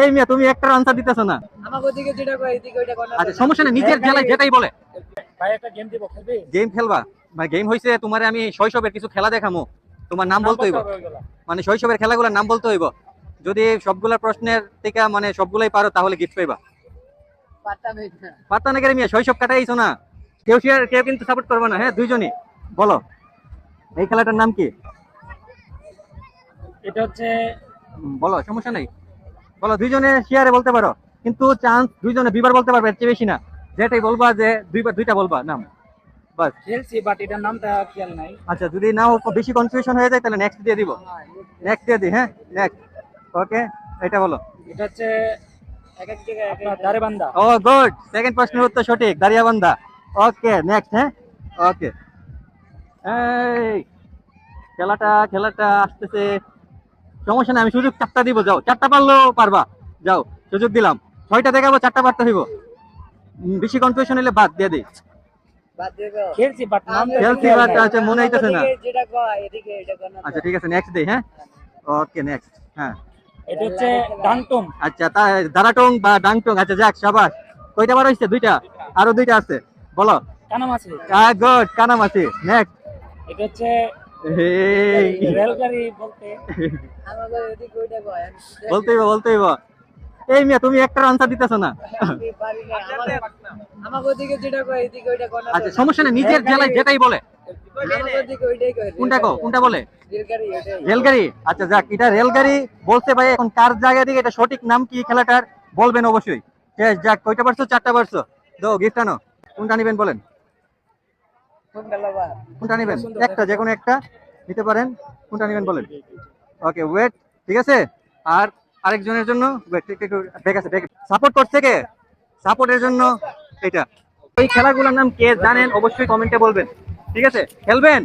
এই মিয়া তুমি একটা আনসার দিতেছ না। আমাকে ওদিকে যেটা কয় এদিকে ওইটা কর না। আচ্ছা সমস্যা নেই, নিজের জেলায় যেটাই বলে। ভাই একটা গেম দিব, খেলবি? গেম খেলবা? ভাই গেম হইছে তোমারে আমি শৈশবের কিছু খেলা দেখামু, তোমার নাম বলতে হইব। মানে শৈশবের খেলাগুলোর নাম বলতে হইব। যদি সবগুলা প্রশ্নের থেকে মানে সবগুলাই পারো তাহলে গিফট পাইবা। পারতা না কেন মিয়া, শৈশব কাটাইছো না। কেউ কিন্তু সাপোর্ট করবে না, হ্যাঁ দুইজনই বলো। এই খেলাটার নাম কি? এটা হচ্ছে বলো, সমস্যা নাই, বলো। দুইজনে শেয়ারে বলতে পারো, কিন্তু চান্স দুইজনে দুইবার বলতে পারবে, এর চেয়ে বেশি না। যেটাই বলবা যে দুইটা বলবা নাম, বাস। খেলছি বাট এটার নামটা খেয়াল নাই। আচ্ছা যদি নাও বেশি কনফিউশন হয়ে যায় তাহলে নেক্সট দিয়ে দিব। নেক্সট দিয়ে দিই, হ্যাঁ নেক্সট। ওকে, এটা বলো। এটা হচ্ছে এক এক জায়গায় আপনার দারেবান্দা। ও গুড, সেকেন্ড প্রশ্নের উত্তর সঠিক, দারিয়াবান্ধা। ওকে নেক্সট, হ্যাঁ ওকে। এই খেলাটা আসতেছে, সমস্যা নাই, আমি সুযোগ চারটা দিব, যাও চারটা পারলেও পারবা, যাও সুযোগ দিলাম। ছয়টা দেখাবো, চারটা পারতে হইব। বেশি কনফিউশন হলে বাদ দিয়ে দিই। খেলছি বাট নাম খেলছি বাট আচ্ছা মনে হইতেছে না। যেটা কয় এদিকে এটা কর না। আচ্ছা ঠিক আছে, নেক্সট দেই, হ্যাঁ ওকে নেক্সট। হ্যাঁ এটা হচ্ছে ডাংটং। আচ্ছা তা দারাটং বা ডাংটং, আচ্ছা যাক সাবাস। কয়টা বার হইছে? দুইটা, আরো দুইটা আছে, বলো। কানামাছি। গুড, কানামাছি। নেক্সট। এটা হচ্ছে এই রেলগাড়ি বলতে আমাকে এদিকে ওইটা কয়। বলতে হইব। এই মিয়া তুমি একটা আনসার দিতেছ না। আমি পারি না, আমাকে ওদিকে যেটা কয় এদিকে ওইটা কর না। আচ্ছা সমস্যা নেই, নিজের জেলায় যেটাই বলে। আমাকে ওদিকে ওইটাই কয়। কোনটা বলে? রেলগাড়ি ওইটাই। রেলগাড়ি, আচ্ছা যাক, এটা রেলগাড়ি বলতে ভাই এখন কার জায়গা দিকে, এটা সঠিক নাম কি খেলাটার বলবেন অবশ্যই। শেষ, যাক কয়টা পারছো? চারটা পারছো, দাও গিফট আনো। কোনটা নিবেন বলেন? কোনটা লবা? কোনটা নিবেন? একটা, যে কোনো একটা নিতে পারেন। কোনটা নিবেন বলেন? ওকে ওয়েট, ঠিক আছে। আর আরেকজনের জন্য ওয়েট, একটু ব্যাক আছে, সাপোর্ট করছে কে? সাপোর্টের জন্য এটা। ওই খেলাগুলোর নাম কে জানেন অবশ্যই কমেন্টে বলবেন, ঠিক আছে? খেলবেন?